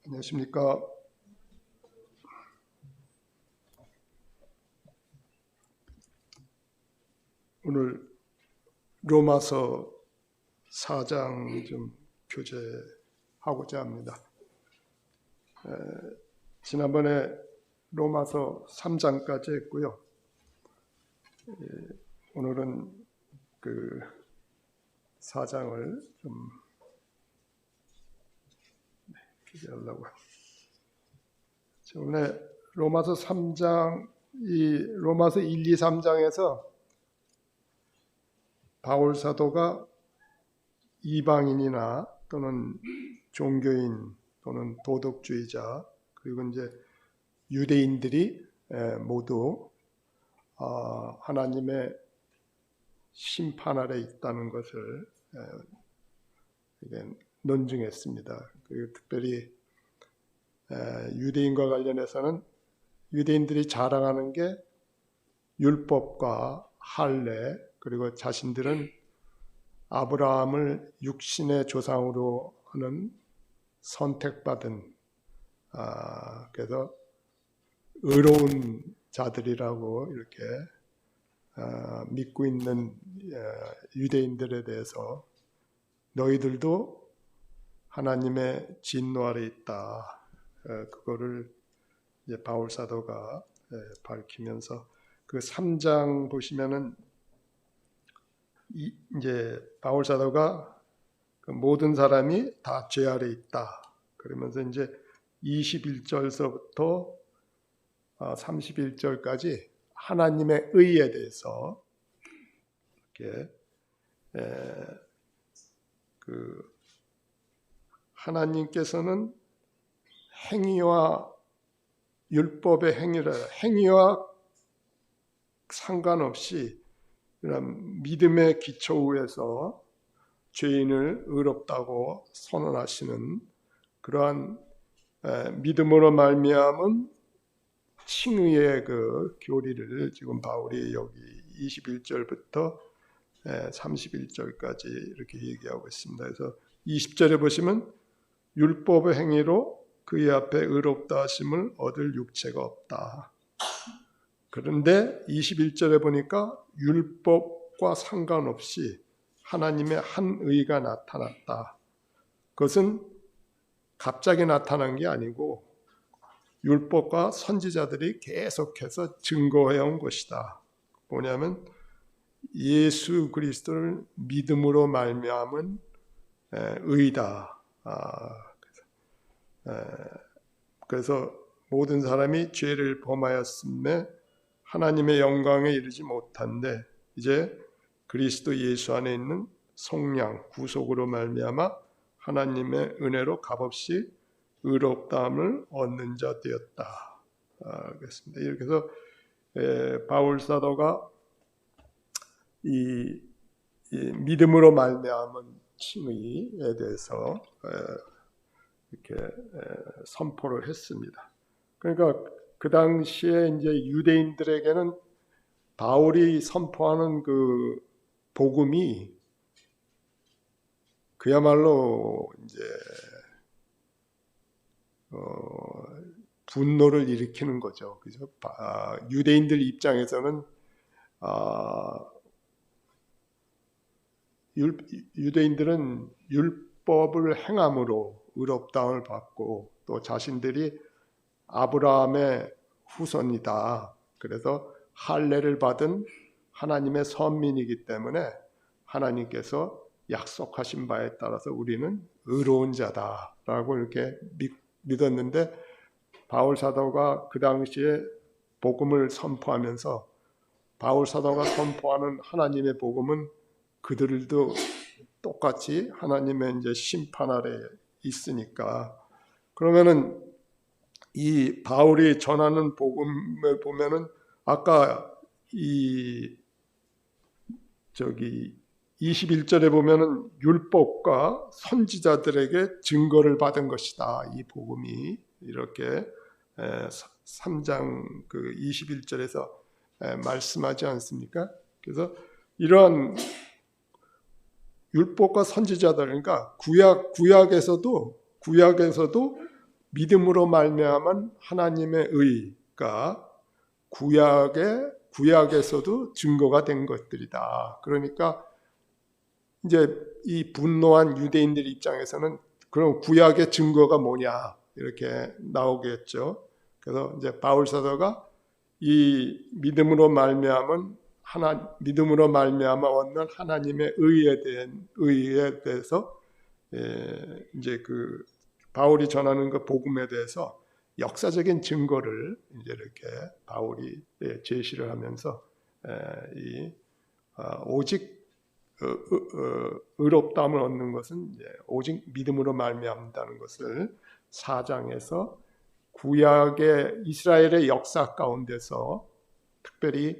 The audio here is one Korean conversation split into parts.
안녕하십니까. 오늘 로마서 4장 좀 교제하고자 합니다. 지난번에 로마서 3장까지 했고요. 오늘은 그 4장을 좀 교제하려고 합니다. 오늘 로마서 3장, 로마서 1, 2, 3장에서 바울 사도가 이방인이나 또는 종교인 또는 도덕주의자 그리고 이제 유대인들이 모두 하나님의 심판 아래 있다는 것을 논증했습니다. 그리고 특별히 유대인과 관련해서는 유대인들이 자랑하는 게 율법과 할례, 그리고 자신들은 아브라함을 육신의 조상으로 하는 선택받은 그래서 의로운 자들이라고 이렇게 믿고 있는 유대인들에 대해서 너희들도 하나님의 진노 아래 있다. 그거를 이제 바울 사도가 밝히면서 그 3장 보시면은 이제 바울 사도가 그 모든 사람이 다 죄 아래 있다. 그러면서 이제 21절서부터 31절까지 하나님의 의에 대해서 이렇게 그 하나님께서는 행위와 율법의 행위와 상관없이 이런 믿음의 기초 위에서 죄인을 의롭다고 선언하시는 그러한 믿음으로 말미암은 칭의의 그 교리를 지금 바울이 여기 21절부터 31절까지 이렇게 얘기하고 있습니다. 그래서 20절에 보시면 율법의 행위로 그의 앞에 의롭다 하심을 얻을 육체가 없다. 그런데 21절에 보니까 율법과 상관없이 하나님의 한 의가 나타났다. 그것은 갑자기 나타난 게 아니고 율법과 선지자들이 계속해서 증거해온 것이다. 뭐냐면 예수 그리스도를 믿음으로 말미암은 의다. 그래서 모든 사람이 죄를 범하였음에 하나님의 영광에 이르지 못한데 이제 그리스도 예수 안에 있는 속량 구속으로 말미암아 하나님의 은혜로 값없이 의롭다함을 얻는 자 되었다. 그렇습니다. 이렇게 해서 바울 사도가 이 믿음으로 말미암은 칭의에 대해서 이렇게 선포를 했습니다. 그러니까 그 당시에 이제 유대인들에게는 바울이 선포하는 그 복음이 그야말로 이제 분노를 일으키는 거죠. 그래서 유대인들 입장에서는 유대인들은 율법을 행함으로 의롭다함을 받고 또 자신들이 아브라함의 후손이다. 그래서 할례를 받은 하나님의 선민이기 때문에 하나님께서 약속하신 바에 따라서 우리는 의로운 자다라고 이렇게 믿었는데 바울 사도가 그 당시에 복음을 선포하면서 바울 사도가 선포하는 하나님의 복음은 그들도 똑같이 하나님의 이제 심판 아래 있으니까 그러면은 이 바울이 전하는 복음을 보면은 아까 21절에 보면은 율법과 선지자들에게 증거를 받은 것이다. 이 복음이 이렇게 3장 그 21절에서 말씀하지 않습니까? 그래서 이러한 율법과 선지자들 그러니까 구약에서도 믿음으로 말미암은 하나님의 의가 구약에서도 증거가 된 것들이다. 그러니까 이제 이 분노한 유대인들 입장에서는 그럼 구약의 증거가 뭐냐 이렇게 나오겠죠. 그래서 이제 바울 사도가 이 믿음으로 말미암아 얻는 하나님의 의에 대해서 이제 그 바울이 전하는 그 복음에 대해서 역사적인 증거를 이제 이렇게 바울이 제시를 하면서 오직 의롭다함을 얻는 것은 이제 오직 믿음으로 말미암는다는 것을 4장에서 구약의 이스라엘의 역사 가운데서 특별히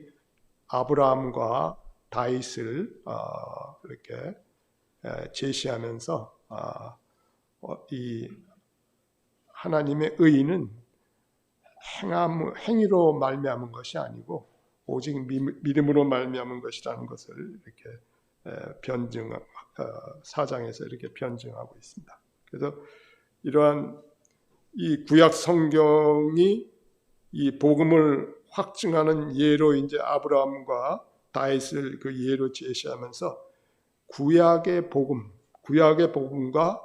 아브라함과 다윗을 이렇게 제시하면서 이 하나님의 의는 행위로 말미암은 것이 아니고 오직 믿음으로 말미암은 것이라는 것을 이렇게 4장에서 이렇게 변증하고 있습니다. 그래서 이러한 이 구약 성경이 이 복음을 확증하는 예로 이제 아브라함과 다윗을 그 예로 제시하면서 구약의 복음과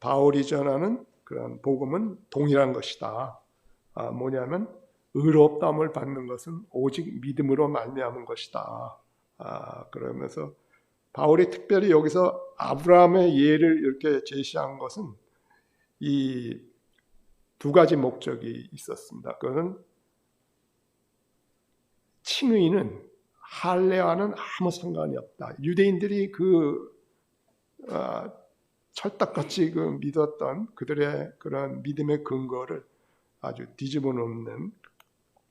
바울이 전하는 그런 복음은 동일한 것이다. 뭐냐면 의롭다함을 받는 것은 오직 믿음으로 말미암은 것이다. 그러면서 바울이 특별히 여기서 아브라함의 예를 이렇게 제시한 것은 이 두 가지 목적이 있었습니다. 그것은 칭의는 할례와는 아무 상관이 없다. 유대인들이 철딱같이 믿었던 그들의 그런 믿음의 근거를 아주 뒤집어 놓는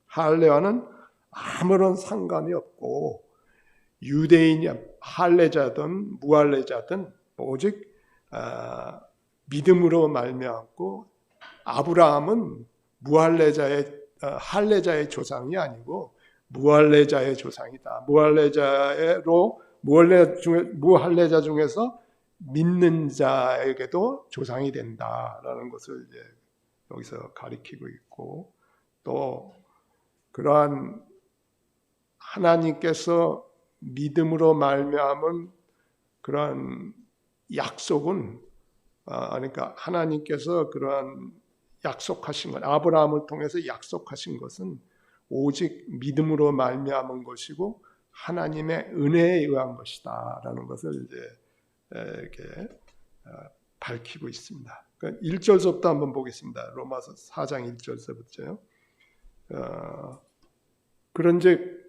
할례와는 아무런 상관이 없고 유대인이 할례자든 무할례자든 오직 믿음으로 말미암고 아브라함은 할례자의 조상이 아니고 무할례자의 조상이다. 무할례자 중에서 믿는 자에게도 조상이 된다라는 것을 이제 여기서 가리키고 있고, 또 그러한 하나님께서 믿음으로 말미암은 그러한 약속은 그러니까 하나님께서 그러한 약속하신 것, 아브라함을 통해서 약속하신 것은 오직 믿음으로 말미암은 것이고 하나님의 은혜에 의한 것이다라는 것을 이제 이렇게 밝히고 있습니다. 그러니까 1절서부터 한번 보겠습니다. 로마서 4장 1절서부터요. 그런즉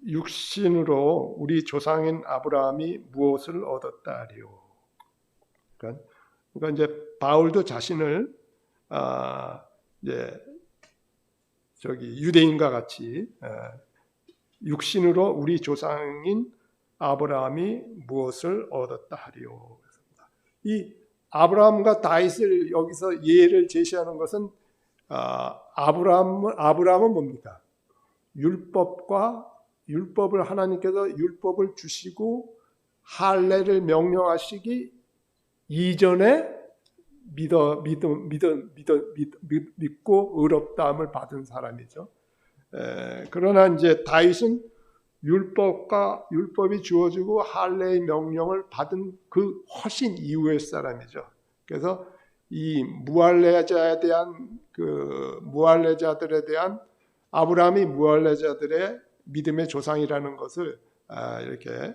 육신으로 우리 조상인 아브라함이 무엇을 얻었다 하리요. 그러니까 이제 바울도 자신을 이제 유대인과 같이 육신으로 우리 조상인 아브라함이 무엇을 얻었다 하리요. 이 아브라함과 다윗을 여기서 예를 제시하는 것은 아브라함은 뭡니까? 율법을 하나님께서 율법을 주시고 할례를 명령하시기 이전에 믿고 의롭다함을 받은 사람이죠. 그러나 이제 다윗은 율법이 주어지고 할례의 명령을 받은 그 훨씬 이후의 사람이죠. 그래서 이 무할례자들에 대한 아브라함이 무할례자들의 믿음의 조상이라는 것을 이렇게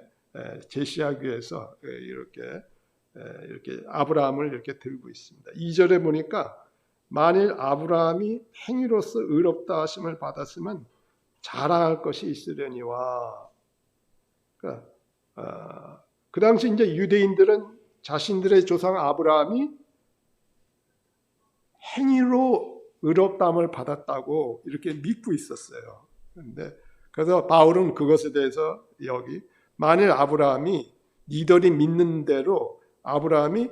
제시하기 위해서 이렇게 아브라함을 이렇게 들고 있습니다. 2절에 보니까 만일 아브라함이 행위로서 의롭다 하심을 받았으면 자랑할 것이 있으려니와. 그 당시 이제 유대인들은 자신들의 조상 아브라함이 행위로 의롭다함을 받았다고 이렇게 믿고 있었어요. 그래서 바울은 그것에 대해서 여기 만일 아브라함이 니들이 믿는 대로 아브라함이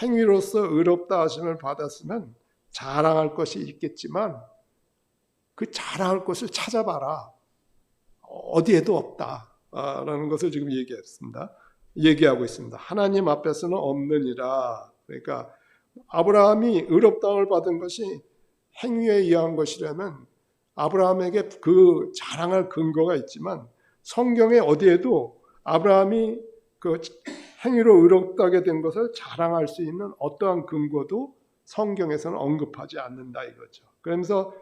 행위로서 의롭다 하심을 받았으면 자랑할 것이 있겠지만 그 자랑할 것을 찾아봐라. 어디에도 없다. 라는 것을 지금 얘기하고 있습니다. 하나님 앞에서는 없느니라. 그러니까 아브라함이 의롭다함을 받은 것이 행위에 의한 것이라면 아브라함에게 그 자랑할 근거가 있지만 성경에 어디에도 아브라함이 그 행위로 의롭다게 된 것을 자랑할 수 있는 어떠한 근거도 성경에서는 언급하지 않는다 이거죠. 그러면서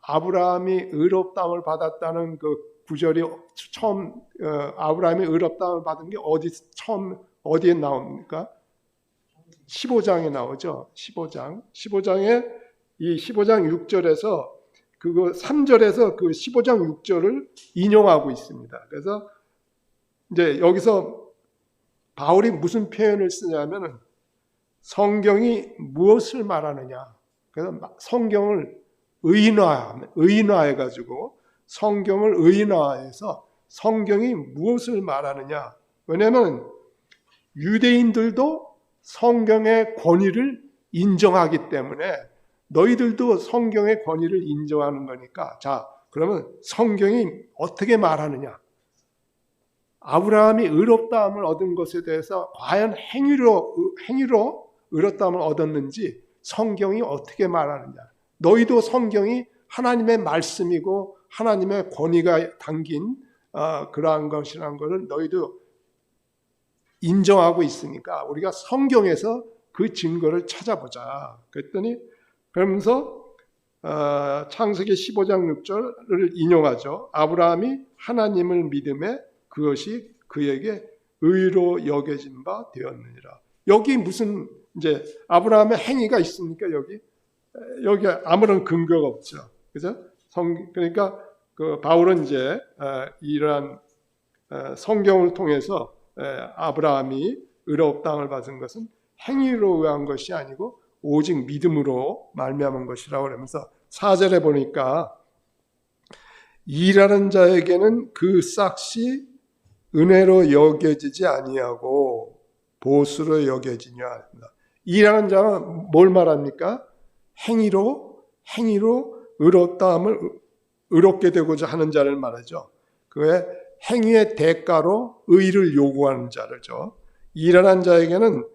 아브라함이 의롭다함을 받았다는 그 구절이 처음 아브라함이 의롭다함을 받은 게 어디에 나옵니까? 15장에 나오죠. 15장에 이 15장 6절에서 그거 3절에서 그 15장 6절을 인용하고 있습니다. 그래서 이제 여기서 바울이 무슨 표현을 쓰냐면은 성경이 무엇을 말하느냐. 그래서 성경을 의인화해 가지고 성경을 의인화해서 성경이 무엇을 말하느냐. 왜냐하면 유대인들도 성경의 권위를 인정하기 때문에 너희들도 성경의 권위를 인정하는 거니까 자 그러면 성경이 어떻게 말하느냐. 아브라함이 의롭다함을 얻은 것에 대해서 과연 행위로 의롭다함을 얻었는지 성경이 어떻게 말하느냐. 너희도 성경이 하나님의 말씀이고 하나님의 권위가 담긴 그러한 것이라는 것을 너희도 인정하고 있으니까 우리가 성경에서 그 증거를 찾아보자. 그랬더니 그러면서 창세기 15장 6절을 인용하죠. 아브라함이 하나님을 믿음에 그것이 그에게 의로 여겨진 바 되었느니라. 여기 무슨 이제 아브라함의 행위가 있습니까? 여기 아무런 근거가 없죠. 그죠? 그러니까 그 바울은 이제 이러한 성경을 통해서 아브라함이 의롭다함을 받은 것은 행위로 의한 것이 아니고 오직 믿음으로 말미암은 것이라고 그러면서 4절에 보니까 일하는 자에게는 그 싹이 은혜로 여겨지지 아니하고 보수로 여겨지냐. 일하는 자가 뭘 말합니까? 행위로 의롭다함을 의롭게 되고자 하는 자를 말하죠. 그의 행위의 대가로 의를 요구하는 자를죠. 일하는 자에게는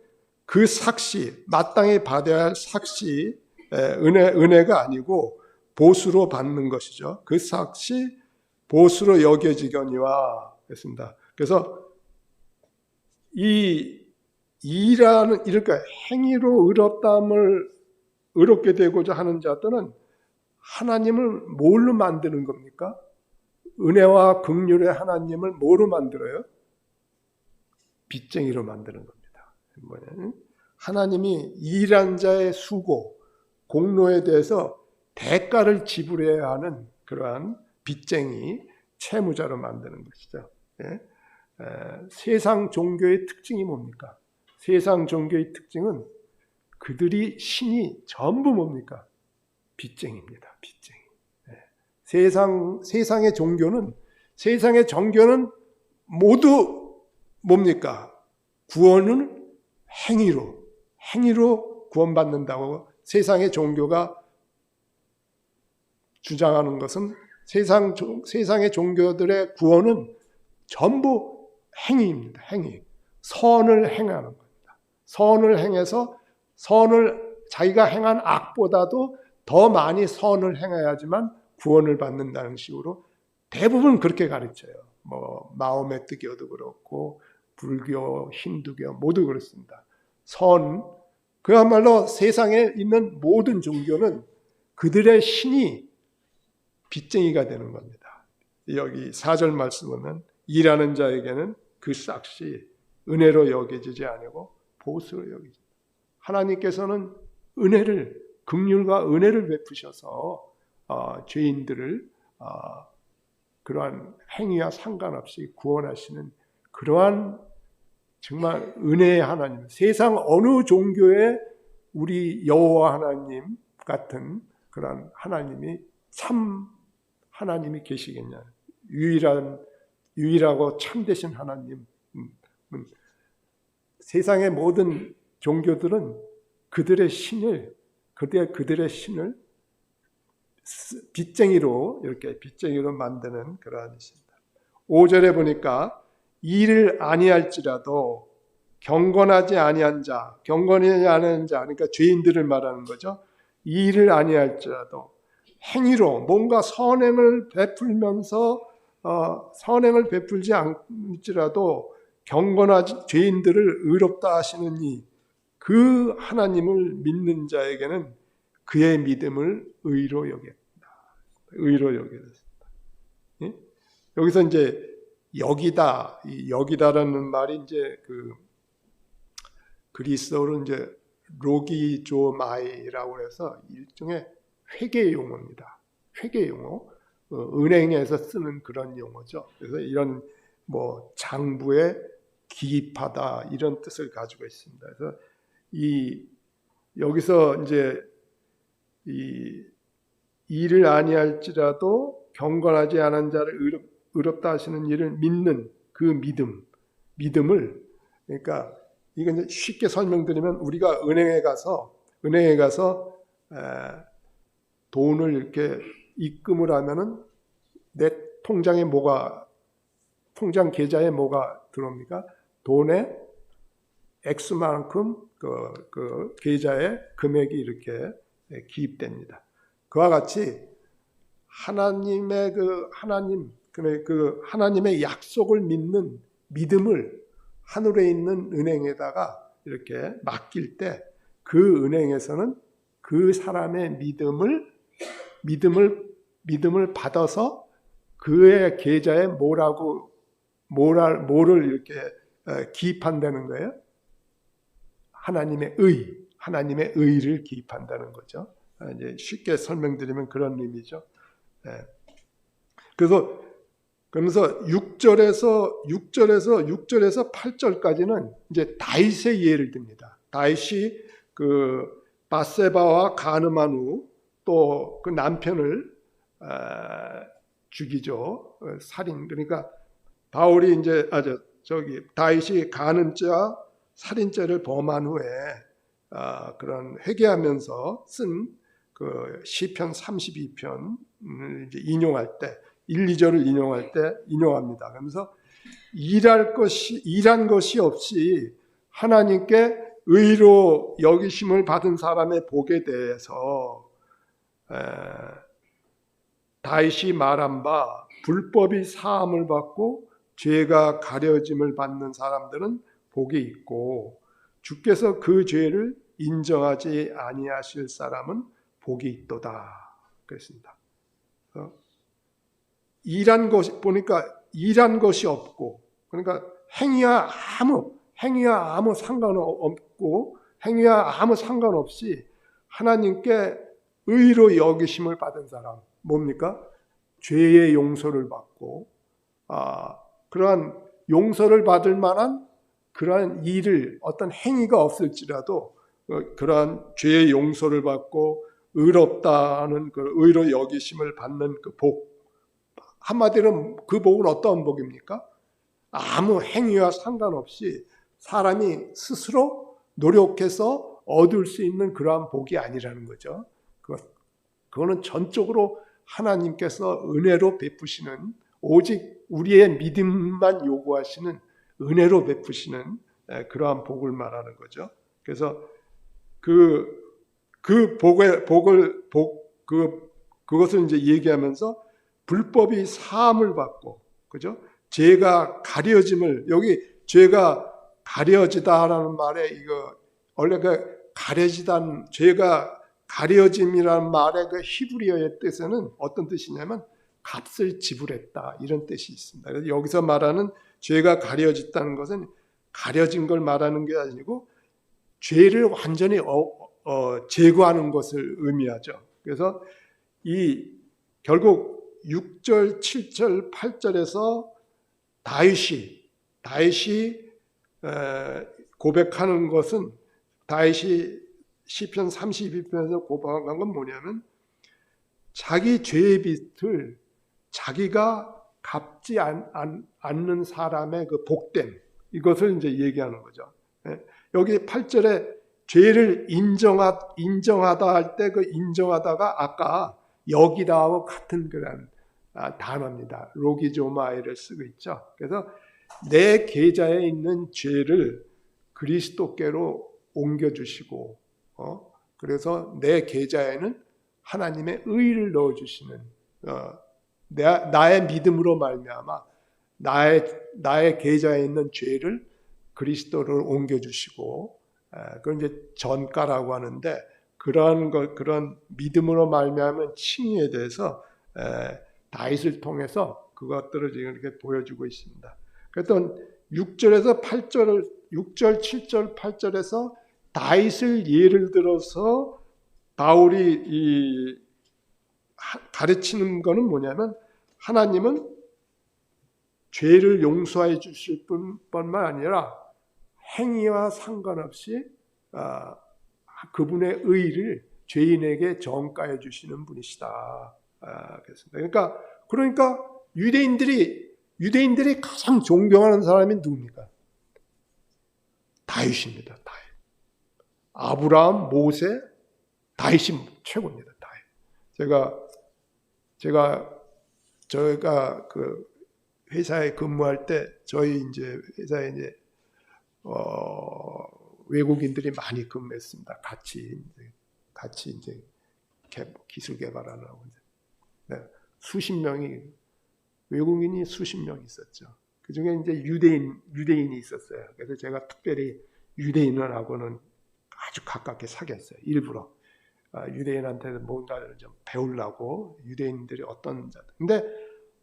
그 삭시, 마땅히 받아야 할 삭시, 은혜가 아니고 보수로 받는 것이죠. 그 삭시 보수로 여겨지거니와 했습니다. 그래서 이럴까 행위로 의롭게 되고자 하는 자들은 하나님을 뭘로 만드는 겁니까? 은혜와 긍휼의 하나님을 뭐로 만들어요? 빚쟁이로 만드는 겁니다. 하나님이 일한 자의 수고, 공로에 대해서 대가를 지불해야 하는 그러한 빚쟁이, 채무자로 만드는 것이죠. 세상 종교의 특징이 뭡니까? 세상 종교의 특징은 그들이 신이 전부 뭡니까? 빚쟁이입니다. 빚쟁이. 세상의 종교는 모두 뭡니까? 구원은 행위로 구원받는다고 세상의 종교가 주장하는 것은 세상의 종교들의 구원은 전부 행위입니다. 행위. 선을 행하는 겁니다. 선을 행해서 자기가 행한 악보다도 더 많이 선을 행해야지만 구원을 받는다는 식으로 대부분 그렇게 가르쳐요. 뭐 마호메 뜨교도 그렇고 불교, 힌두교 모두 그렇습니다. 그야말로 세상에 있는 모든 종교는 그들의 신이 빚쟁이가 되는 겁니다. 여기 4절 말씀 보면 일하는 자에게는 그 싹시 은혜로 여겨지지 아니고 보수로 여기지. 하나님께서는 긍휼과 은혜를 베푸셔서 죄인들을 그러한 행위와 상관없이 구원하시는 그러한 정말 은혜의 하나님, 세상 어느 종교에 우리 여호와 하나님 같은 그런 하나님이 참 하나님이 계시겠냐. 유일하고 참되신 하나님. 세상의 모든 종교들은 그들의 신을 빚쟁이로 만드는 그러한 것입니다. 5절에 보니까 일을 아니할지라도 경건하지 아니한 자, 경건하지 아니한 자, 그러니까 죄인들을 말하는 거죠. 이 일을 아니할지라도 행위로 뭔가 선행을 베풀면서 선행을 베풀지 않을지라도 경건하지 죄인들을 의롭다 하시는 그 하나님을 믿는 자에게는 그의 믿음을 의로 여겼다. 의로 여겼습니다. 예? 여기서 이제 여기다, 이 여기다라는 말이 이제 그 그리스어로 이제 로기조마이라고 해서 일종의 회계 용어입니다. 회계 용어, 은행에서 쓰는 그런 용어죠. 그래서 이런 뭐 장부에 기입하다 이런 뜻을 가지고 있습니다. 그래서 여기서 이제 이 일을 아니할지라도 경건하지 않은 자를 의롭다 하시는 일을 믿는 그 믿음을 그러니까 이건 쉽게 설명드리면 우리가 은행에 가서 돈을 이렇게 입금을 하면은 내 통장 계좌에 뭐가 들어옵니까? 돈의 액수만큼 그 계좌에 금액이 이렇게 기입됩니다. 그와 같이 하나님의 하나님의 약속을 믿는 믿음을 하늘에 있는 은행에다가 이렇게 맡길 때 그 은행에서는 그 사람의 믿음을 받아서 그의 계좌에 뭐를 이렇게 기입한다는 거예요. 하나님의 의를 기입한다는 거죠. 이제 쉽게 설명드리면 그런 의미죠. 그래서 6절에서 8절까지는 이제 다윗의 예를 듭니다. 다윗이 그 바세바와 간음한 후 또 그 남편을 죽이죠. 살인. 그러니까 바울이 이제 다윗이 간음죄와 살인죄를 범한 후에 그런 회개하면서 쓴 그 시편 32편을 이제 인용할 때 1, 2절을 인용할 때 인용합니다. 그러면서 일한 것이 없이 하나님께 의로 여기심을 받은 사람의 복에 대해서 다윗이 말한 바 불법이 사함을 받고 죄가 가려짐을 받는 사람들은 복이 있고 주께서 그 죄를 인정하지 아니하실 사람은 복이 있도다 그랬습니다. 일한 것이 없고 그러니까 행위와 아무 상관없고 행위와 아무 상관없이 하나님께 의로 여기심을 받은 사람 뭡니까? 죄의 용서를 받고 그러한 용서를 받을 만한 그러한 일을 어떤 행위가 없을지라도 그러한 죄의 용서를 받고 의롭다는 그 의로 여기심을 받는 그 복 한마디로 그 복은 어떤 복입니까? 아무 행위와 상관없이 사람이 스스로 노력해서 얻을 수 있는 그러한 복이 아니라는 거죠. 그거는 전적으로 하나님께서 은혜로 베푸시는 오직 우리의 믿음만 요구하시는 은혜로 베푸시는 그러한 복을 말하는 거죠. 그래서 그것을 이제 얘기하면서 불법이 사함을 받고, 그죠? 죄가 가려짐을, 여기 죄가 가려지다라는 말에 원래 죄가 가려짐이라는 말의 그 히브리어의 뜻에는 어떤 뜻이냐면 값을 지불했다 이런 뜻이 있습니다. 그래서 여기서 말하는 죄가 가려졌다는 것은 가려진 걸 말하는 게 아니고 죄를 완전히 제거하는 것을 의미하죠. 그래서 결국 6절, 7절, 8절에서 다윗이 고백하는 것은 다윗이 시편 32편에서 고백한 건 뭐냐면 자기 죄의 빚을 자기가 갚지 않는 사람의 그 복됨 이것을 이제 얘기하는 거죠. 여기 8절에 죄를 인정하다 할 때 그 인정하다가 아까 여기다하고 같은 그런 단어입니다. 로기조마이를 쓰고 있죠. 그래서 내 계좌에 있는 죄를 그리스도께로 옮겨주시고, 그래서 내 계좌에는 하나님의 의를 넣어주시는, 나의 믿음으로 말미암아 나의 계좌에 있는 죄를 그리스도로 옮겨주시고, 그건 이제 전가라고 하는데, 그런 믿음으로 말미암은 칭의에 대해서 다윗을 통해서 그것들을 지금 이렇게 보여주고 있습니다. 그래서 6절에서 8절, 6절, 7절, 8절에서 다윗을 예를 들어서 바울이 가르치는 거는 뭐냐면, 하나님은 죄를 용서해 주실 뿐만 아니라 행위와 상관없이 그분의 의를 죄인에게 전가해 주시는 분이시다. 그러니까 유대인들이 가장 존경하는 사람이 누굽니까? 다윗입니다. 다윗. 아브라함, 모세, 다윗이 최고입니다. 다윗. 저희가 그 회사에 근무할 때 저희 이제 회사에 이제 외국인들이 많이 근무했습니다. 같이 이제 기술 개발하려고. 네, 외국인이 수십 명 있었죠. 그 중에 이제 유대인이 있었어요. 그래서 제가 특별히 유대인하고는 아주 가깝게 사귀었어요. 일부러. 유대인한테는 뭔가를 좀 배우려고, 유대인들이 어떤 자들. 근데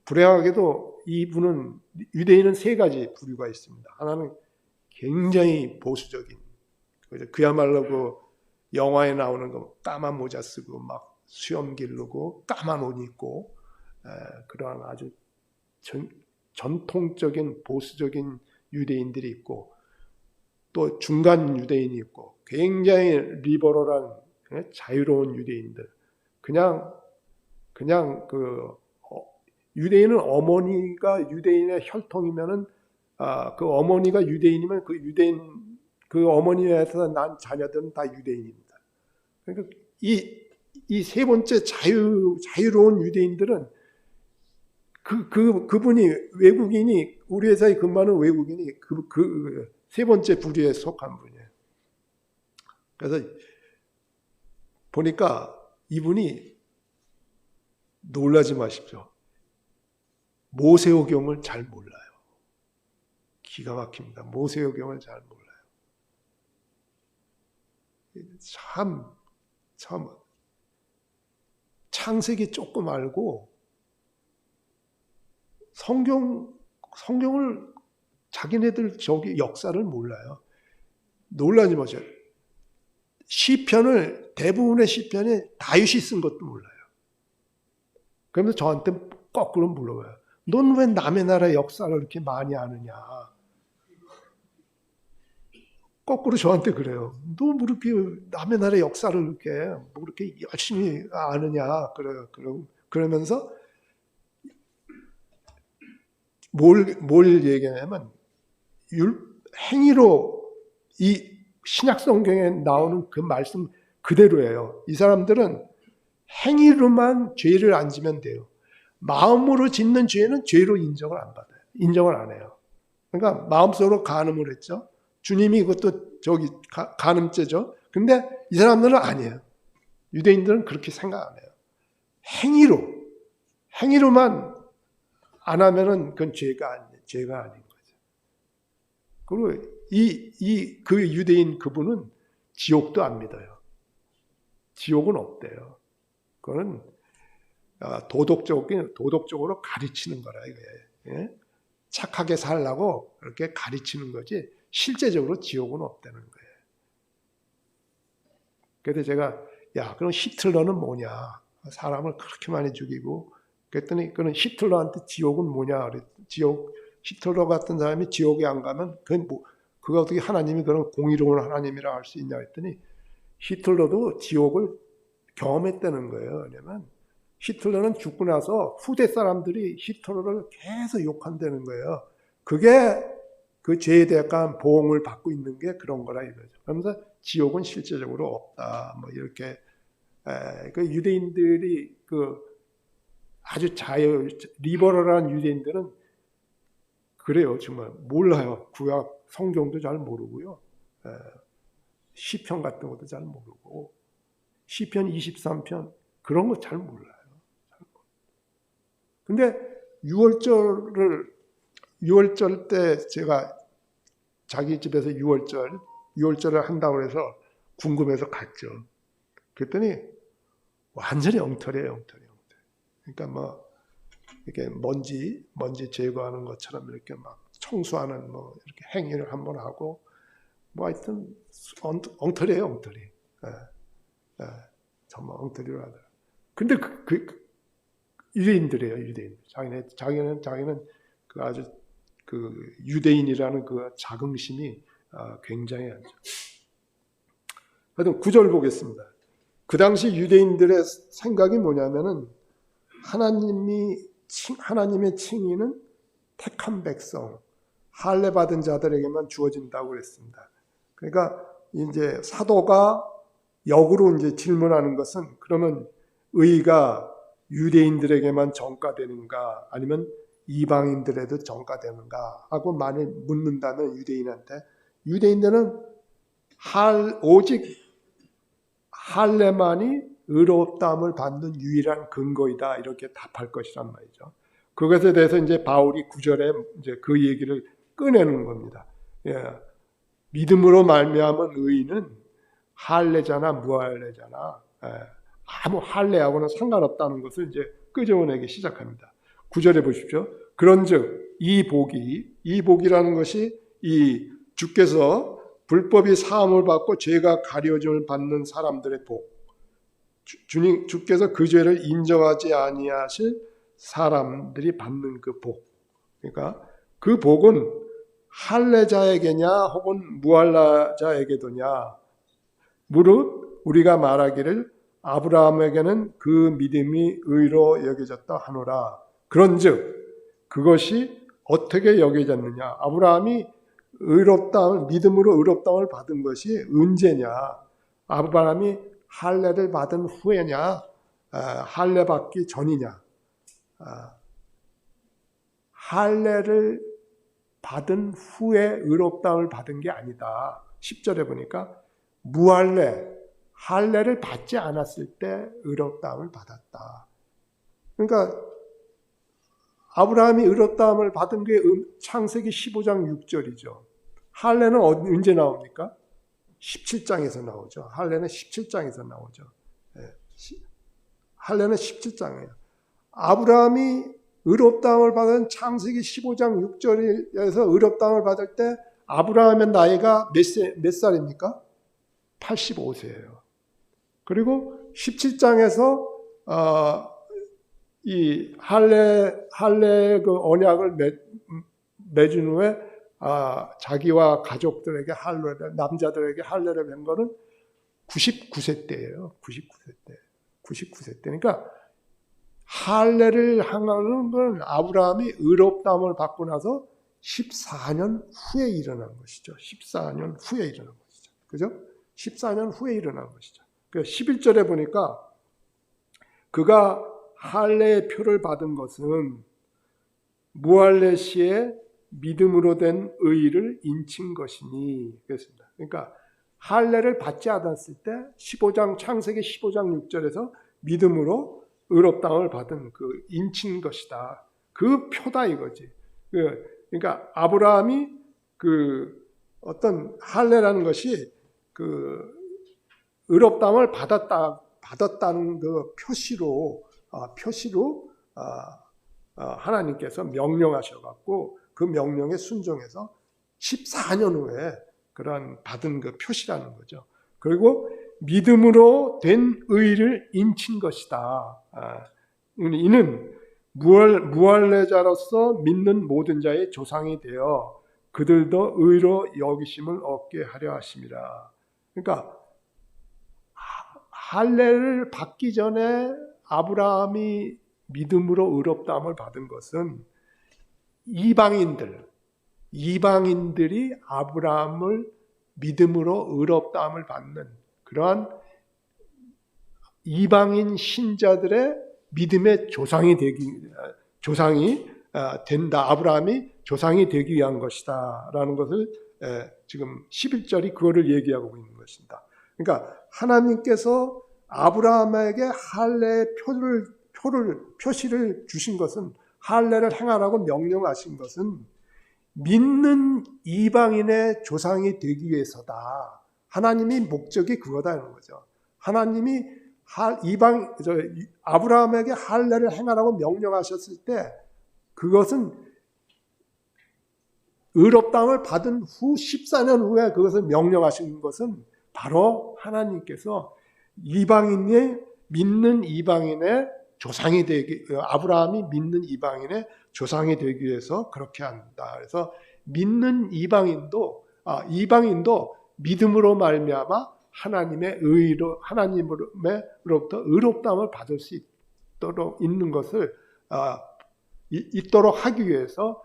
불행하게도 유대인은 세 가지 부류가 있습니다. 하나는 굉장히 보수적인, 그야말로 그 영화에 나오는 거 까만 모자 쓰고 막 수염 기르고 까만 옷 입고 그러한 아주 전통적인 보수적인 유대인들이 있고, 또 중간 유대인이 있고, 굉장히 리버럴한 자유로운 유대인들. 유대인은 어머니가 유대인의 혈통이면은, 그 어머니가 유대인이면 그 어머니에서 난 자녀들은 다 유대인입니다. 그러니까 이 세 번째 자유로운 유대인들은 그분이 외국인이, 우리 회사에 근무하는 외국인이 그 세 번째 부류에 속한 분이에요. 그래서 보니까 이분이, 놀라지 마십시오, 모세오경을 잘 몰라요. 기가 막힙니다. 모세오경을 잘 몰라요. 참 창세기 조금 알고 성경을 자기네들 저기 역사를 몰라요. 놀라지 마세요. 대부분의 시편이 다윗이 쓴 것도 몰라요. 그러면서 저한테 거꾸로 물어봐요. 넌 왜 남의 나라 역사를 이렇게 많이 아느냐? 거꾸로 저한테 그래요. 너 뭐 이렇게 남의 나라 역사를 이렇게 열심히 아느냐? 그러면서 뭘 얘기하냐면, 행위로 이 신약 성경에 나오는 그 말씀 그대로예요. 이 사람들은 행위로만 죄를 안 지면 돼요. 마음으로 짓는 죄는 죄로 인정을 안 받아요. 인정을 안 해요. 그러니까 마음속으로 간음을 했죠. 주님이 그것도 간음죄죠. 근데 이 사람들은 아니에요. 유대인들은 그렇게 생각 안 해요. 행위로만 안 하면은 그건 죄가 아닌 거죠. 그리고 그 유대인 그분은 지옥도 안 믿어요. 지옥은 없대요. 그거는 도덕적으로 가르치는 거라 이거예요. 예? 착하게 살라고 그렇게 가르치는 거지 실제적으로 지옥은 없다는 거예요. 그래서 제가, 그럼 히틀러는 뭐냐? 사람을 그렇게 많이 죽이고. 그랬더니 그는 히틀러한테 지옥은 뭐냐? 히틀러 같은 사람이 지옥에 안 가면 그거 어떻게 하나님이 그런 공의로운 하나님이라 할 수 있냐 했더니, 히틀러도 지옥을 경험했다는 거예요. 왜냐면 히틀러는 죽고 나서 후대 사람들이 히틀러를 계속 욕한다는 거예요. 그게 그 죄에 대한 보응을 받고 있는 게 그런 거라 이거죠. 그러면서 지옥은 실제적으로 없다. 뭐 이렇게 그 유대인들이 아주 리버럴한 유대인들은 그래요. 정말 몰라요. 구약 성경도 잘 모르고요. 시편 같은 것도 잘 모르고 시편 23편 그런 거 잘 몰라요. 근데 6월절 때 제가 자기 집에서 6월절을 한다고 해서 궁금해서 갔죠. 그랬더니 완전히 엉터리예요. 그러니까 뭐 이렇게 먼지 제거하는 것처럼 이렇게 막 청소하는 뭐 이렇게 행위를 한번 하고 뭐 하여튼 엉터리예요, 엉터리. 정말 엉터리로 하더라. 근데 유대인들이에요, 유대인. 자기는 그 아주 그 유대인이라는 그 자긍심이 굉장히 하죠. 하여튼 9절 보겠습니다. 그 당시 유대인들의 생각이 뭐냐면은 하나님의 칭의는 택한 백성, 할례 받은 자들에게만 주어진다고 그랬습니다. 그러니까 이제 사도가 역으로 이제 질문하는 것은 그러면 의가 유대인들에게만 전가되는가 아니면 이방인들에도 전가되는가 하고 만일 묻는다면 유대인들은 오직 할례만이 의롭다함을 받는 유일한 근거이다 이렇게 답할 것이란 말이죠. 그것에 대해서 이제 바울이 9절에 이제 그 얘기를 꺼내는 겁니다. 믿음으로 말미암은 의인은 할례자나 무할례자나 아무 할례하고는 상관없다는 것을 이제 끄집어내기 시작합니다. 9절에 보십시오. 그런즉 이 복이라는 것이 이 주께서 불법이 사함을 받고 죄가 가려짐을 받는 사람들의 복. 주께서 그 죄를 인정하지 아니하실 사람들이 받는 그 복. 그러니까 그 복은 할례자에게냐 혹은 무할례자에게도냐. 무릇 우리가 말하기를 아브라함에게는 그 믿음이 의로 여겨졌다 하노라. 그런즉 그것이 어떻게 여겨졌느냐. 아브라함이 믿음으로 의롭다함을 받은 것이 언제냐. 아브라함이 할례를 받은 후에냐, 할례 받기 전이냐. 할례를 받은 후에 의롭다함을 받은 게 아니다. 10절에 보니까 할례를 받지 않았을 때 의롭다함을 받았다. 그러니까 아브라함이 의롭다함을 받은 게 창세기 15장 6절이죠. 할례는 언제 나옵니까? 17장에서 나오죠. 할례는 17장에서 나오죠. 할례는 17장이에요. 아브라함이 의롭다함을 받은 창세기 15장 6절에서 의롭다함을 받을 때 아브라함의 나이가 몇 살입니까? 85세예요. 그리고 17장에서 이 할례 그 언약을 맺은 후에 자기와 가족들에게 남자들에게 할례를 한 거는 99세 때예요. 99세 때. 그러니까 할례를 하는 건 아브라함이 의롭다함을 받고 나서 14년 후에 일어난 것이죠. 14년 후에 일어난 것이죠. 그죠? 14년 후에 일어난 것이죠. 11절에 보니까 그가 할례의 표를 받은 것은 무할례 시에 믿음으로 된 의를 인친 것이니 그랬습니다. 그러니까 할례를 받지 않았을 때 창세기 15장 6절에서 믿음으로 의롭다함을 받은 그 인친 것이다. 그 표다 이거지. 그러니까 아브라함이 그 어떤 할례라는 것이 그 의롭다함을 받았다는 그 표시로 하나님께서 명령하셔갖고 그 명령에 순종해서 14년 후에 그러한 받은 그 표시라는 거죠. 그리고 믿음으로 된 의를 인친 것이다. 이는 무할례자로서 믿는 모든 자의 조상이 되어 그들도 의로 여기심을 얻게 하려 하심이라. 그러니까 할례를 받기 전에 아브라함이 믿음으로 의롭다함을 받은 것은 이방인들이 아브라함을 믿음으로 의롭다함을 받는 그러한 이방인 신자들의 믿음의 조상이 된다. 아브라함이 조상이 되기 위한 것이다라는 것을 지금 11절이 그거를 얘기하고 있는 것입니다. 그러니까 하나님께서 아브라함에게 할례의 표시를 주신 것은, 할례를 행하라고 명령하신 것은 믿는 이방인의 조상이 되기 위해서다. 하나님이 목적이 그거다는 거죠. 하나님이 아브라함에게 할례를 행하라고 명령하셨을 때 그것은 의롭다함을 받은 후 14년 후에 그것을 명령하신 것은 바로 하나님께서 믿는 이방인의 조상이 아브라함이 믿는 이방인의 조상이 되기 위해서 그렇게 한다. 그래서 믿는 이방인도 믿음으로 말미암아 하나님으로부터 의롭다함을 받을 수 있는 것을 있도록 하기 위해서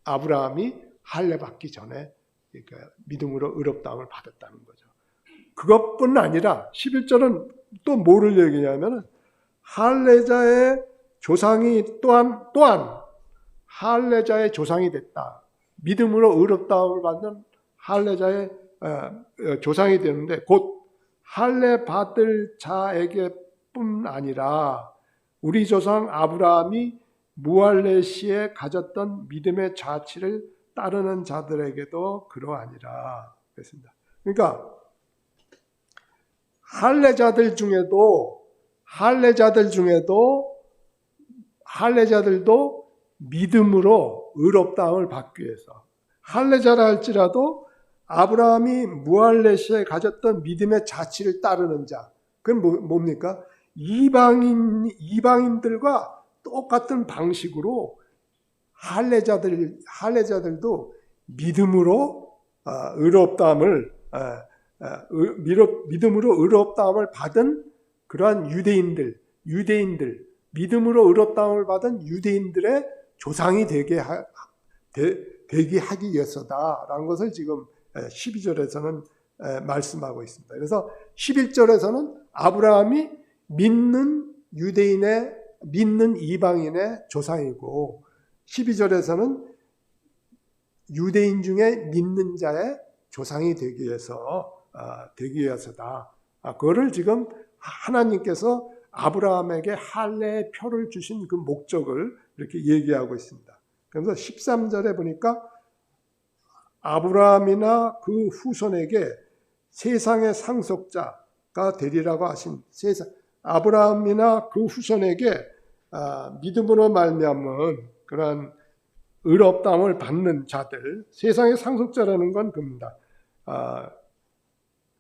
아브라함이 할례 받기 전에 믿음으로 의롭다함을 받았다는 거죠. 그것뿐 아니라 11절은 또 뭐를 얘기냐면은 할례자의 조상이 또한 할례자의 조상이 됐다. 믿음으로 의롭다함을 받는 할례자의 조상이 되는데 곧 할례 받을 자에게뿐 아니라 우리 조상 아브라함이 무할례 시에 가졌던 믿음의 자치를 따르는 자들에게도 그러하니라 그랬습니다. 그러니까 할례자들도 믿음으로 의롭다함을 받기 위해서, 할례자라 할지라도 아브라함이 무할례 시에 가졌던 믿음의 자치를 따르는 자, 그건 뭡니까? 이방인들과 똑같은 방식으로 할례자들도 믿음으로 의롭다함을 받은 그러한 유대인들, 믿음으로 의롭다함을 받은 유대인들의 조상이 되게 하기 위해서다라는 것을 지금 12절에서는 말씀하고 있습니다. 그래서 11절에서는 아브라함이 믿는 이방인의 조상이고 12절에서는 유대인 중에 믿는 자의 조상이 되기 위해서다. 그거를 지금 하나님께서 아브라함에게 할례의 표를 주신 그 목적을 이렇게 얘기하고 있습니다. 그래서 13절에 보니까 아브라함이나 그 후손에게 세상의 상속자가 되리라고 하신 아브라함이나 그 후손에게 믿음으로 말미암은 그런 의롭다함을 받는 자들, 세상의 상속자라는 건 그겁니다.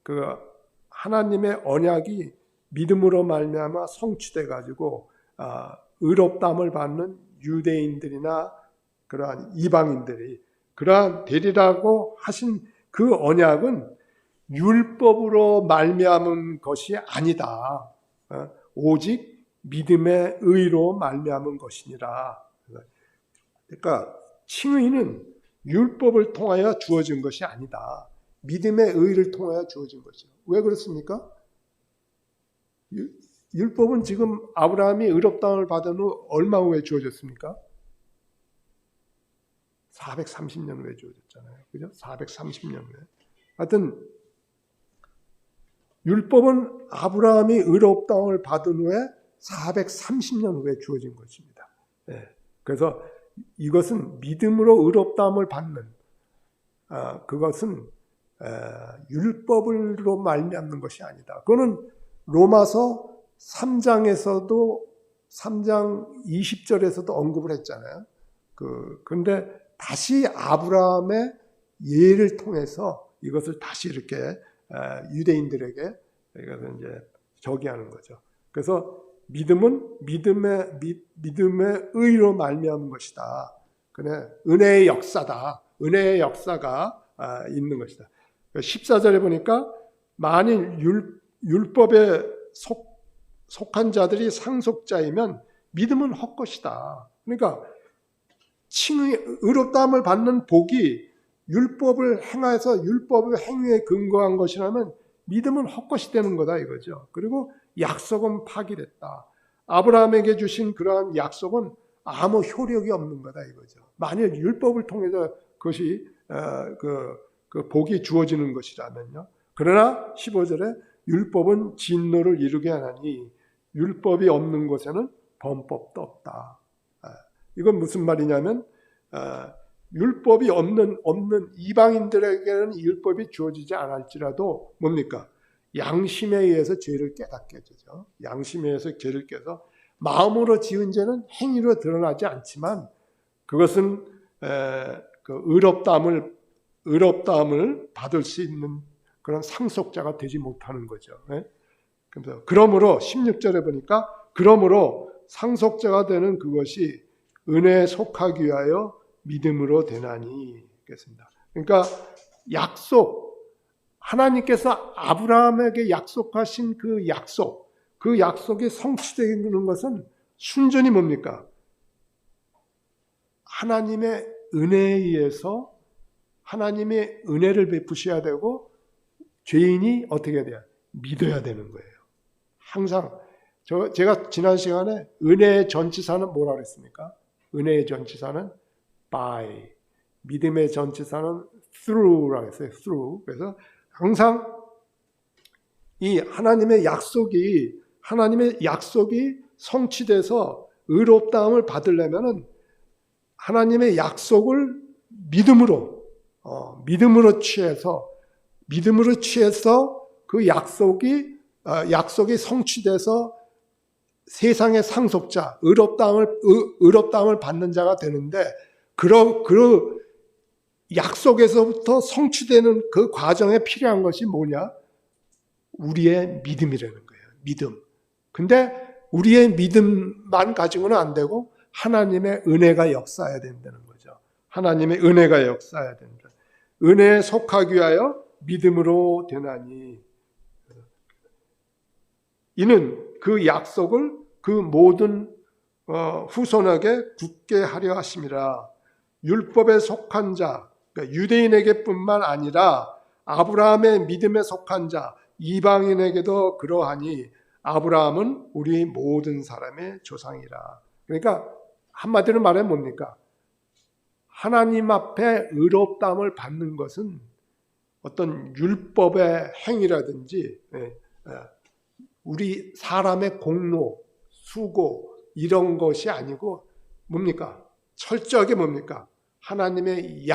그 하나님의 언약이 믿음으로 말미암아 성취돼 가지고 의롭다함을 받는 유대인들이나 그러한 이방인들이 그러한 되리라고 하신 그 언약은 율법으로 말미암은 것이 아니다. 오직 믿음의 의로 말미암은 것이니라. 그러니까 칭의는 율법을 통하여 주어진 것이 아니다. 믿음의 의를 통하여 주어진 것이죠. 왜 그렇습니까? 율법은 지금 아브라함이 의롭다함을 받은 후 얼마 후에 주어졌습니까? 430년 후에 주어졌잖아요. 그죠? 430년 후에. 하여튼 율법은 아브라함이 의롭다함을 받은 후에 430년 후에 주어진 것입니다. 그래서 이것은 믿음으로 의롭다함을 받는 그것은 율법으로 말미암는 것이 아니다. 그거는 로마서 3장에서도 3장 20절에서도 언급을 했잖아요. 그런데 다시 아브라함의 예를 통해서 이것을 다시 이렇게 유대인들에게 이것을 이제 저기하는 거죠. 그래서 믿음은 믿음의 의로 말미암은 것이다. 그래, 은혜의 역사다. 은혜의 역사가 있는 것이다. 14절에 보니까 만일 율법에 속한 자들이 상속자이면 믿음은 헛것이다. 그러니까 의롭다함을 받는 복이 율법을 행해서 율법의 행위에 근거한 것이라면 믿음은 헛것이 되는 거다 이거죠. 그리고 약속은 파기됐다. 아브라함에게 주신 그러한 약속은 아무 효력이 없는 거다 이거죠. 만약 율법을 통해서 그것이 그 복이 주어지는 것이라면요. 그러나 15절에 율법은 진노를 이루게 하나니 율법이 없는 곳에는 범법도 없다. 이건 무슨 말이냐면 율법이 없는 이방인들에게는 율법이 주어지지 않을지라도 뭡니까? 양심에 의해서 죄를 깨닫게 되죠. 양심에 의해서 죄를 깨서 마음으로 지은 죄는 행위로 드러나지 않지만 그것은 그 의롭다함을 받을 수 있는 그런 상속자가 되지 못하는 거죠. 그러므로 16절에 보니까 그러므로 상속자가 되는 그것이 은혜에 속하기 위하여 믿음으로 되나니 겠습니다. 그러니까 하나님께서 아브라함에게 약속하신 그 약속이 성취되는 것은 순전히 뭡니까? 하나님의 은혜에 의해서 하나님의 은혜를 베푸셔야 되고 죄인이 어떻게 돼요? 믿어야 되는 거예요. 항상 제가 지난 시간에 은혜의 전치사는 뭐라 그랬습니까? 은혜의 전치사는 by, 믿음의 전치사는 through라고 했어요. through. 그래서 항상 이 하나님의 약속이 성취돼서 의롭다함을 받으려면은 하나님의 약속을 믿음으로 취해서 그 약속이 성취돼서 세상의 상속자, 의롭다함을 받는 자가 되는데 그 약속에서부터 성취되는 그 과정에 필요한 것이 뭐냐? 우리의 믿음이라는 거예요. 믿음. 근데 우리의 믿음만 가지고는 안 되고 하나님의 은혜가 역사해야 된다는 거죠. 하나님의 은혜가 역사해야 된다. 은혜에 속하기 위하여 믿음으로 되나니 이는 그 약속을 그 모든 후손에게 굳게 하려 하심이라. 율법에 속한 자, 그러니까 유대인에게뿐만 아니라 아브라함의 믿음에 속한 자 이방인에게도 그러하니 아브라함은 우리 모든 사람의 조상이라. 그러니까 한마디로 말하면 뭡니까? 하나님 앞에 의롭다함을 받는 것은 어떤 율법의 행위라든지 우리 사람의 공로, 수고 이런 것이 아니고 뭡니까? 철저하게 뭡니까? 하나님의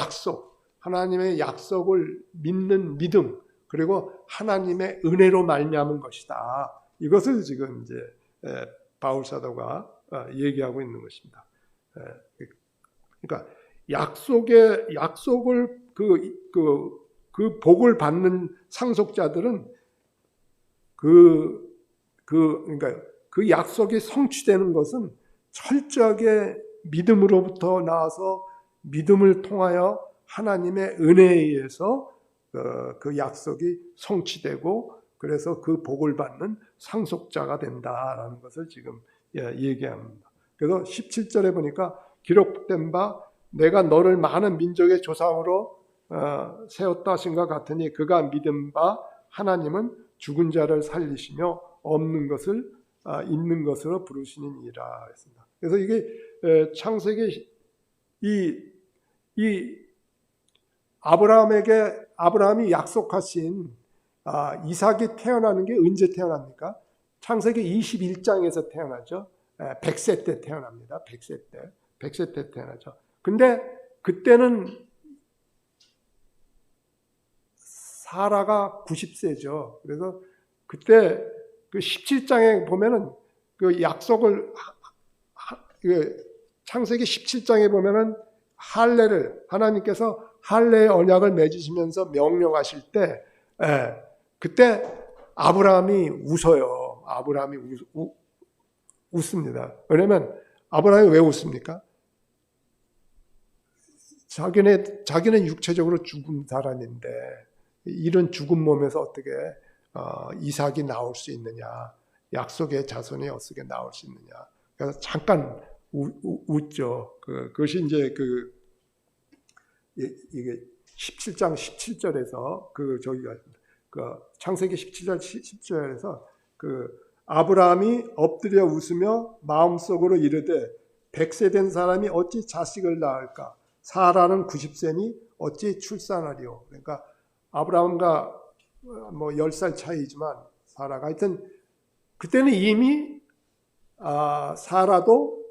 약속을 믿는 믿음, 그리고 하나님의 은혜로 말미암은 것이다. 이것을 지금 이제 바울 사도가 얘기하고 있는 것입니다. 그러니까 약속을 그 복을 받는 상속자들은 그러니까 그 약속이 성취되는 것은 철저하게 믿음으로부터 나와서 믿음을 통하여 하나님의 은혜에 의해서 그 약속이 성취되고 그래서 그 복을 받는 상속자가 된다라는 것을 지금 얘기합니다. 그래서 17절에 보니까 기록된 바 내가 너를 많은 민족의 조상으로 세웠다 하신 것 같으니 그가 믿은 바 하나님은 죽은 자를 살리시며 없는 것을 있는 것으로 부르시니라 했습니다. 그래서 이게 창세기 이 아브라함이 약속하신 이삭이 태어나는 게 언제 태어납니까? 창세기 21장에서 태어나죠. 100세 때 태어납니다. 100세 때 태어나죠. 근데 그때는 사라가 90세죠. 그래서 그때 그 17장에 보면은 그 약속을 창세기 17장에 보면은 하나님께서 할례의 언약을 맺으시면서 명령하실 때 그때 아브라함이 웃어요. 아브라함이 웃습니다. 왜냐면 아브라함이 왜 웃습니까? 자기는 육체적으로 죽은 사람인데 이런 죽은 몸에서 어떻게 이삭이 나올 수 있느냐, 약속의 자손이 어떻게 나올 수 있느냐. 그래서 잠깐 웃죠. 그것이 이제 이게 17장 17절에서 창세기 17장 10절에서 아브라함이 엎드려 웃으며 마음속으로 이르되 100세 된 사람이 어찌 자식을 낳을까? 사라는 90세니 어찌 출산하리요? 그러니까 아브라함과 뭐 10살 차이지만 사라가 하여튼 그때는 이미 사라도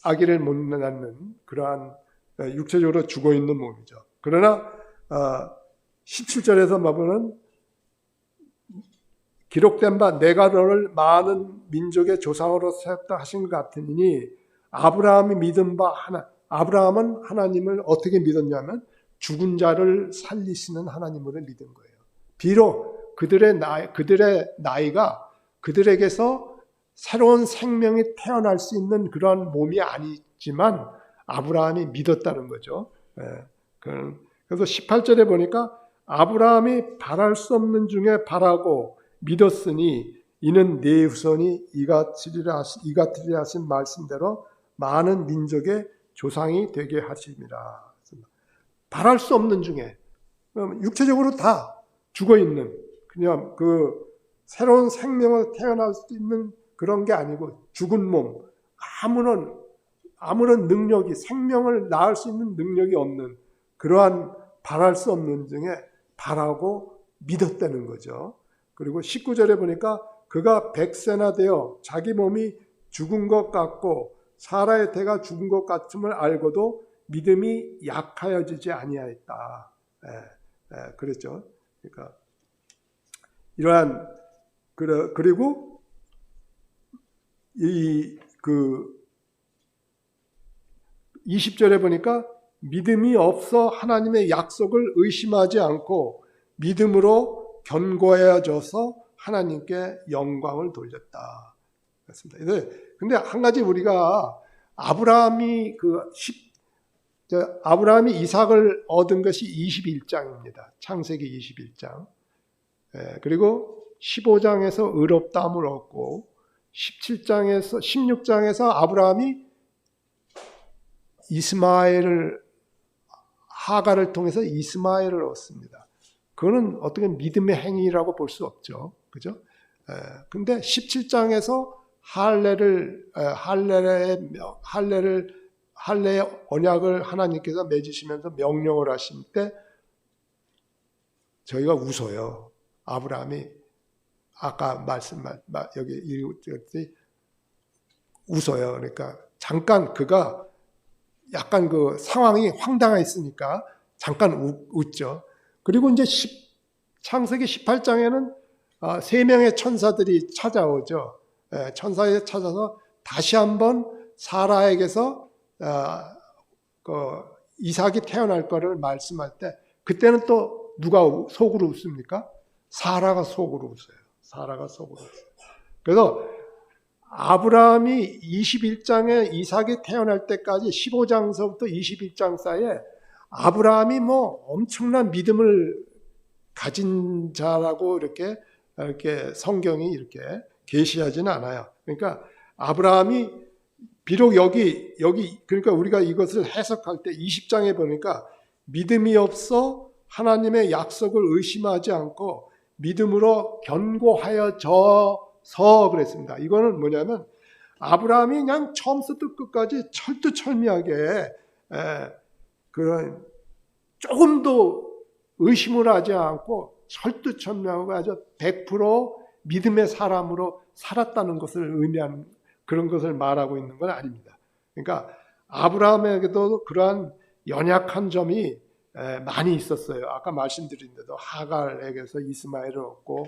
아기를 못 낳는 그러한 육체적으로 죽어 있는 몸이죠. 그러나 17절에서 보면 기록된 바 내가 너를 많은 민족의 조상으로 세웠다 하신 것 같으니 아브라함이 믿은 바 아브라함은 하나님을 어떻게 믿었냐면 죽은 자를 살리시는 하나님으로 믿은 거예요. 비록 그들의 나이가 그들에게서 새로운 생명이 태어날 수 있는 그런 몸이 아니지만 아브라함이 믿었다는 거죠. 그래서 18절에 보니까 아브라함이 바랄 수 없는 중에 바라고 믿었으니 이는 네 후손이 이같으리라 하신 말씀대로 많은 민족의 조상이 되게 하심이라. 바랄 수 없는 중에 육체적으로 다 죽어 있는 그냥 그 새로운 생명을 태어날 수 있는 그런 게 아니고 죽은 몸 아무런 능력이 생명을 낳을 수 있는 능력이 없는 그러한 바랄 수 없는 중에 바라고 믿었다는 거죠. 그리고 19절에 보니까 그가 100세나 되어 자기 몸이 죽은 것 같고 사라의 태가 죽은 것 같음을 알고도 믿음이 약하여지지 아니하였다. 그랬죠. 그러니까 이러한 그리고 그 20절에 보니까 믿음이 없어 하나님의 약속을 의심하지 않고 믿음으로 견고해져서 하나님께 영광을 돌렸다. 그렇습니다. 근데 한 가지 우리가 아브라함이 이삭을 얻은 것이 21장입니다. 창세기 21장. 그리고 15장에서 의롭다함을 얻고 16장에서 아브라함이 하가를 통해서 이스마엘을 얻습니다. 그거는 어떻게 믿음의 행위라고 볼 수 없죠. 그죠? 근데 17장에서 할례의 언약을 하나님께서 맺으시면서 명령을 하신 때 저희가 웃어요. 아브라함이 아까 여기 읽었듯이 웃어요. 그러니까 잠깐 그가 약간 그 상황이 황당했으니까 잠깐 웃죠. 그리고 이제 창세기 18장에는 3명의 천사들이 찾아오죠. 천사에 찾아서 다시 한번 사라에게서 이삭이 태어날 거를 말씀할 때 그때는 또 누가 속으로 웃습니까? 사라가 속으로 웃어요. 사라가 속으로 웃어요. 그래서 아브라함이 21장에 이삭이 태어날 때까지 15장서부터 21장 사이에 아브라함이 뭐 엄청난 믿음을 가진 자라고 이렇게 성경이 이렇게 계시하지는 않아요. 그러니까 아브라함이 비록 여기 그러니까 우리가 이것을 해석할 때 20장에 보니까 믿음이 없어 하나님의 약속을 의심하지 않고 믿음으로 견고하여져서 그랬습니다. 이거는 뭐냐면 아브라함이 그냥 처음부터 끝까지 철두철미하게 그런 조금도 의심을 하지 않고 철두철미하고 아주 100% 믿음의 사람으로 살았다는 것을 의미하는 그런 것을 말하고 있는 건 아닙니다. 그러니까 아브라함에게도 그러한 연약한 점이 많이 있었어요. 아까 말씀드린 대로 하갈에게서 이스마엘을 얻고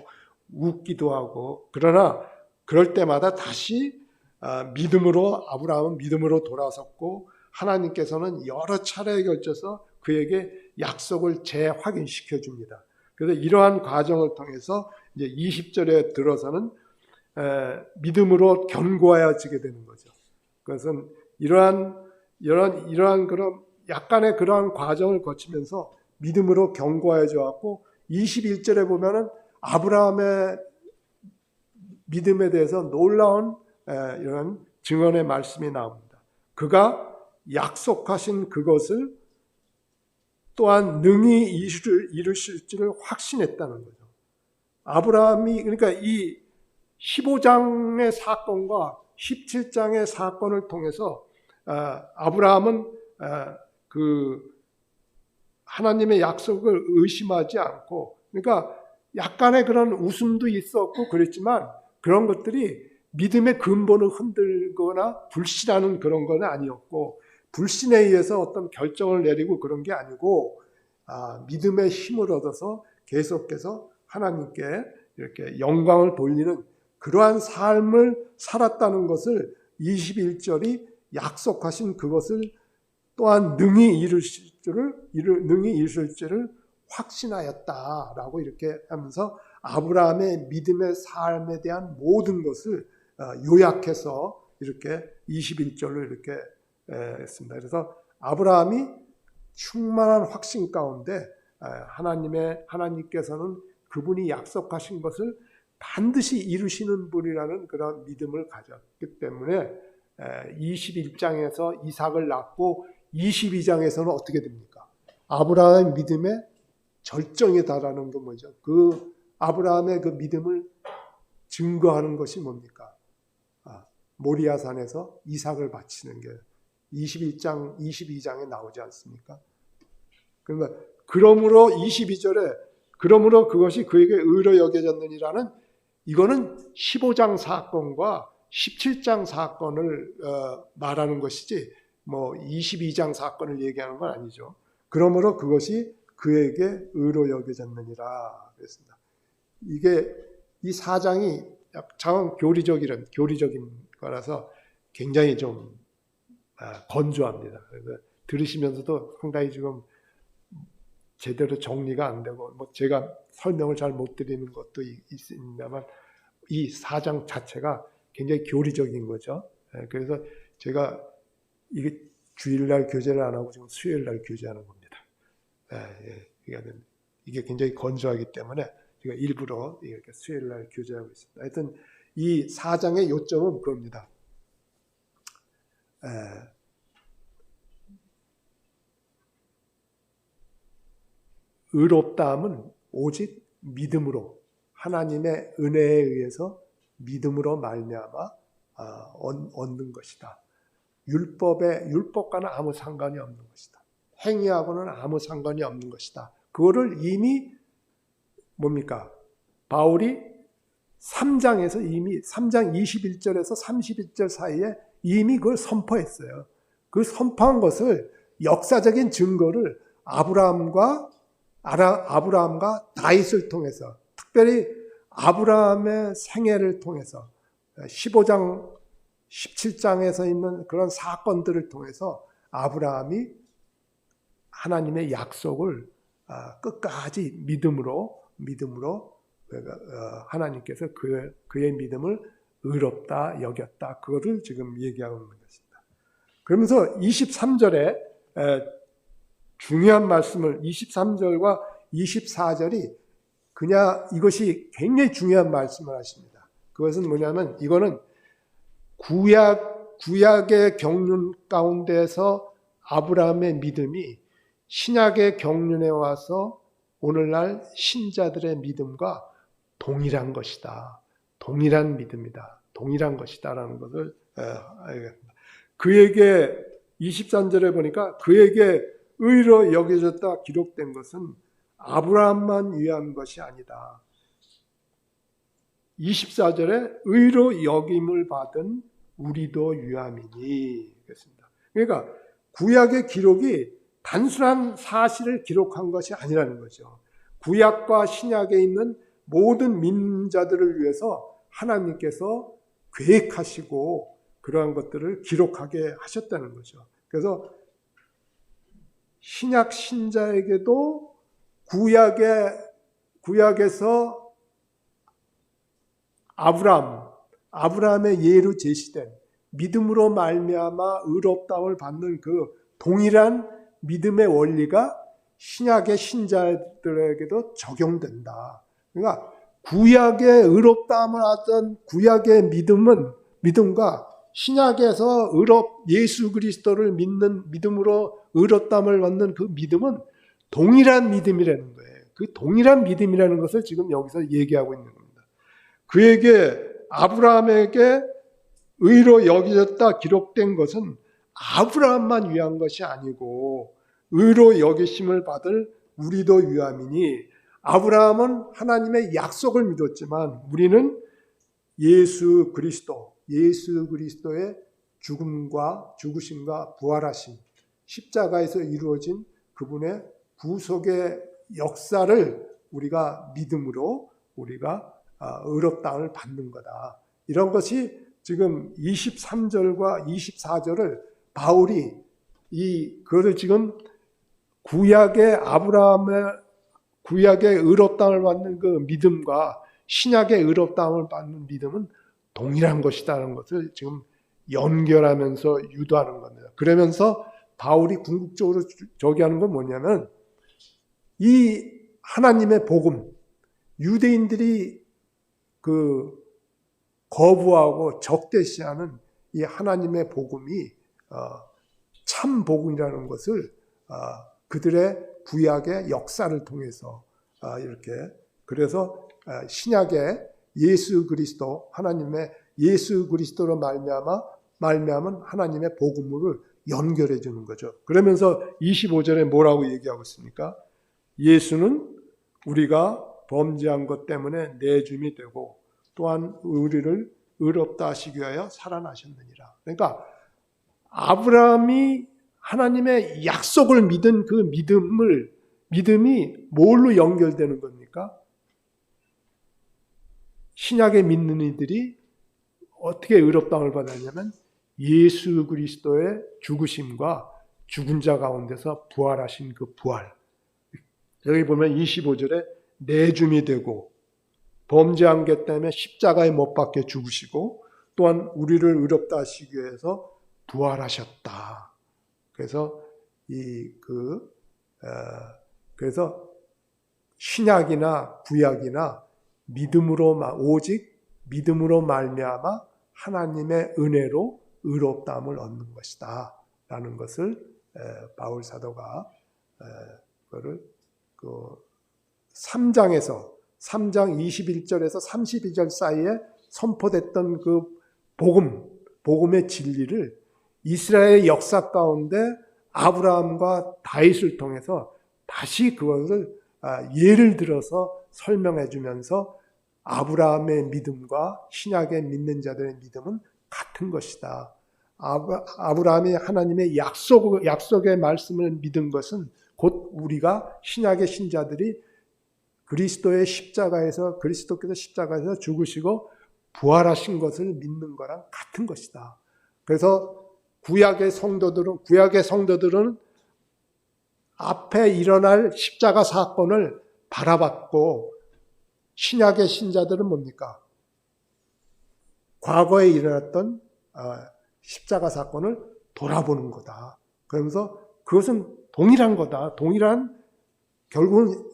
웃기도 하고 그러나 그럴 때마다 다시 아브라함은 믿음으로 돌아섰고 하나님께서는 여러 차례에 걸쳐서 그에게 약속을 재확인시켜 줍니다. 그래서 이러한 과정을 통해서 이제 20절에 들어서는 믿음으로 견고해지게 되는 거죠. 그것은 이러한 그런 약간의 그러한 과정을 거치면서 믿음으로 견고해져 왔고 21절에 보면은 아브라함의 믿음에 대해서 놀라운 이런 증언의 말씀이 나옵니다. 그가 약속하신 그것을 또한 능히 이루실 줄을 확신했다는 거죠. 아브라함이 그러니까 이 15장의 사건과 17장의 사건을 통해서 아브라함은 그 하나님의 약속을 의심하지 않고, 그러니까 약간의 그런 웃음도 있었고 그랬지만 그런 것들이 믿음의 근본을 흔들거나 불신하는 그런 건 아니었고, 불신에 의해서 어떤 결정을 내리고 그런 게 아니고 믿음의 힘을 얻어서 계속해서 하나님께 이렇게 영광을 돌리는 그러한 삶을 살았다는 것을 21절이 약속하신 그것을 또한 능히 이루실 줄을 확신하였다라고 이렇게 하면서 아브라함의 믿음의 삶에 대한 모든 것을 요약해서 이렇게 21절로 이렇게 했습니다. 그래서 아브라함이 충만한 확신 가운데 하나님께서는 그분이 약속하신 것을 반드시 이루시는 분이라는 그런 믿음을 가졌기 때문에 21장에서 이삭을 낳고 22장에서는 어떻게 됩니까? 아브라함의 믿음의 절정에 달하는 건 뭐죠? 그 아브라함의 그 믿음을 증거하는 것이 뭡니까? 모리아산에서 이삭을 바치는 게 21장, 22장에 나오지 않습니까? 그러니까 그러므로 22절에 그러므로 그것이 그에게 의로 여겨졌느니라는, 이거는 15장 사건과 17장 사건을 말하는 것이지 뭐 22장 사건을 얘기하는 건 아니죠. 그러므로 그것이 그에게 의로 여겨졌느니라 그랬습니다. 이게 이 4장이 약간 교리적인 거라서 굉장히 좀 건조합니다. 그래서 들으시면서도 상당히 지금 제대로 정리가 안 되고, 뭐 제가 설명을 잘 못 드리는 것도 있습니다만 이 4장 자체가 굉장히 교리적인 거죠. 그래서 제가 이게 주일날 교제를 안 하고 지금 수요일날 교제하는 겁니다. 이게 굉장히 건조하기 때문에 제가 일부러 이렇게 수요일날 교제하고 있습니다. 하여튼 이 4장의 요점은 그겁니다. 의롭다함은 오직 믿음으로, 하나님의 은혜에 의해서 믿음으로 말미암아 얻는 것이다. 율법과는 아무 상관이 없는 것이다. 행위하고는 아무 상관이 없는 것이다. 그거를 이미 뭡니까? 바울이 3장에서 이미 3장 21절에서 31절 사이에 이미 그걸 선포했어요. 그 선포한 것을 역사적인 증거를 아브라함과 다윗을 통해서, 특별히 아브라함의 생애를 통해서 15장 17장에서 있는 그런 사건들을 통해서 아브라함이 하나님의 약속을 끝까지 믿음으로 하나님께서 그의 믿음을 의롭다 여겼다, 그거를 지금 얘기하고 있는 것입니다. 그러면서 23절에 중요한 말씀을, 23절과 24절이 그냥 이것이 굉장히 중요한 말씀을 하십니다. 그것은 뭐냐면, 이거는 구약의 경륜 가운데서 아브라함의 믿음이 신약의 경륜에 와서 오늘날 신자들의 믿음과 동일한 것이다. 동일한 믿음이다. 동일한 것이다라는 것을 알겠습니다. 그에게 23절에 보니까 그에게 의로 여겨졌다 기록된 것은 아브라함만 위한 것이 아니다. 24절에 의로 여김을 받은 우리도 위함이니 그랬습니다. 그러니까 구약의 기록이 단순한 사실을 기록한 것이 아니라는 거죠. 구약과 신약에 있는 모든 민자들을 위해서 하나님께서 계획하시고 그러한 것들을 기록하게 하셨다는 거죠. 그래서 신약 신자에게도 구약에서 아브라함의 예로 제시된 믿음으로 말미암아 의롭다움을 받는 그 동일한 믿음의 원리가 신약의 신자들에게도 적용된다. 그러니까 구약의 의롭다움을 하던 구약의 믿음과 신약에서 예수 그리스도를 믿는 믿음으로 의롭다움을 얻는 그 믿음은 동일한 믿음이라는 거예요. 그 동일한 믿음이라는 것을 지금 여기서 얘기하고 있는 겁니다. 아브라함에게 의로 여겨졌다 기록된 것은 아브라함만 위한 것이 아니고 의로 여기심을 받을 우리도 위함이니 아브라함은 하나님의 약속을 믿었지만 우리는 예수 그리스도의 죽으심과 부활하심, 십자가에서 이루어진 그분의 구속의 역사를 우리가 믿음으로 우리가 의롭다함을 받는 거다. 이런 것이 지금 23절과 24절을 바울이 그거를 지금 구약의 의롭다함을 받는 그 믿음과 신약의 의롭다함을 받는 믿음은 동일한 것이라는 것을 지금 연결하면서 유도하는 겁니다. 그러면서 바울이 궁극적으로 저기하는 건 뭐냐면 이 하나님의 복음, 유대인들이 거부하고 적대시하는 이 하나님의 복음이 참 복음이라는 것을 그들의 구약의 역사를 통해서 이렇게 그래서 신약의 예수 그리스도 하나님의 예수 그리스도로 말미암은 하나님의 복음을 연결해 주는 거죠. 그러면서 25절에 뭐라고 얘기하고 있습니까? 예수는 우리가 범죄한 것 때문에 내줌이 되고 또한 우리를 의롭다 하시기 위하여 살아나셨느니라. 그러니까 아브라함이 하나님의 약속을 믿은 그 믿음이 뭘로 연결되는 겁니까? 신약에 믿는 이들이 어떻게 의롭다함을 받았냐면 예수 그리스도의 죽으심과 죽은 자 가운데서 부활하신 그 부활. 여기 보면 25절에 내줌이 되고 범죄한 것 때문에 십자가에 못 박혀 죽으시고 또한 우리를 의롭다 하시기 위해서 부활하셨다. 그래서 그래서 신약이나 구약이나 오직 믿음으로 말미암아 하나님의 은혜로 의롭다함을 얻는 것이다 라는 것을 바울 사도가 그거를 3장 21절에서 32절 사이에 선포됐던 그 복음의 진리를 이스라엘의 역사 가운데 아브라함과 다윗을 통해서 다시 그것을 예를 들어서 설명해 주면서 아브라함의 믿음과 신약에 믿는 자들의 믿음은 같은 것이다. 아브라함이 하나님의 약속의 말씀을 믿은 것은 곧 우리가 신약의 신자들이 그리스도께서 십자가에서 죽으시고 부활하신 것을 믿는 거랑 같은 것이다. 그래서 구약의 성도들은 앞에 일어날 십자가 사건을 바라봤고 신약의 신자들은 뭡니까? 과거에 일어났던 십자가 사건을 돌아보는 거다. 그러면서 그것은 동일한 거다. 결국은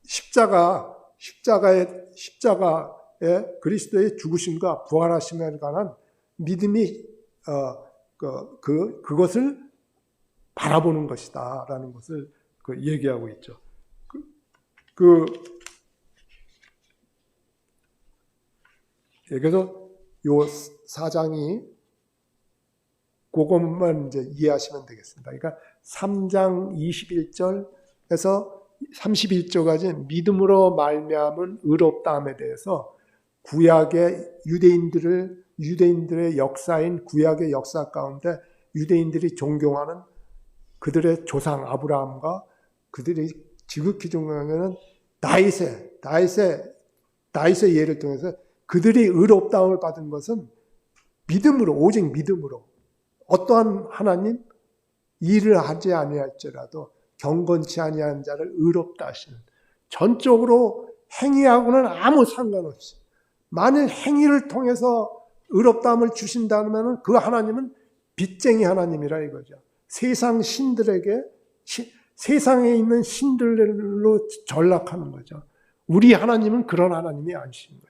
십자가의 그리스도의 죽으심과 부활하심에 관한 믿음이 그것을 바라보는 것이다라는 것을 얘기하고 있죠. 그래서 요 4장이 그것만 이제 이해하시면 되겠습니다. 그러니까 3장 21절에서 31절까지 믿음으로 말미암은 의롭다함에 대해서 구약의 유대인들의 역사인 구약의 역사 가운데 유대인들이 존경하는 그들의 조상 아브라함과 그들이 지극히 존경하는 다윗의 예를 통해서 그들이 의롭다함을 받은 것은 오직 믿음으로 어떠한 하나님 일을 하지 아니할지라도 경건치 아니한 자를 의롭다 하시는 전적으로 행위하고는 아무 상관없이 만일 행위를 통해서 의롭다함을 주신다면 그 하나님은 빚쟁이 하나님이라 이거죠. 세상에 있는 신들로 전락하는 거죠. 우리 하나님은 그런 하나님이 아니신 거죠.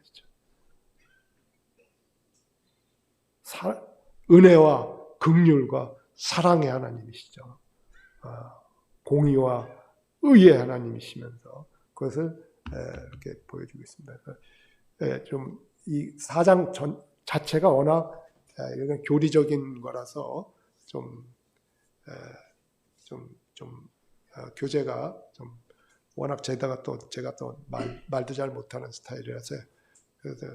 은혜와 긍휼과 사랑의 하나님이시죠. 공의와 의의 하나님이시면서 그것을 이렇게 보여주고 있습니다. 좀 이 4장 자체가 워낙 이건 교리적인 거라서 교재가 좀 워낙 제가 또 말도 잘 못하는 스타일이라서 그래서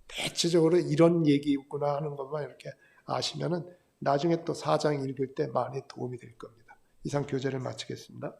대체적으로 이런 얘기구나 하는 것만 이렇게 아시면은 나중에 또 4장 읽을 때 많이 도움이 될 겁니다. 이상 교재를 마치겠습니다.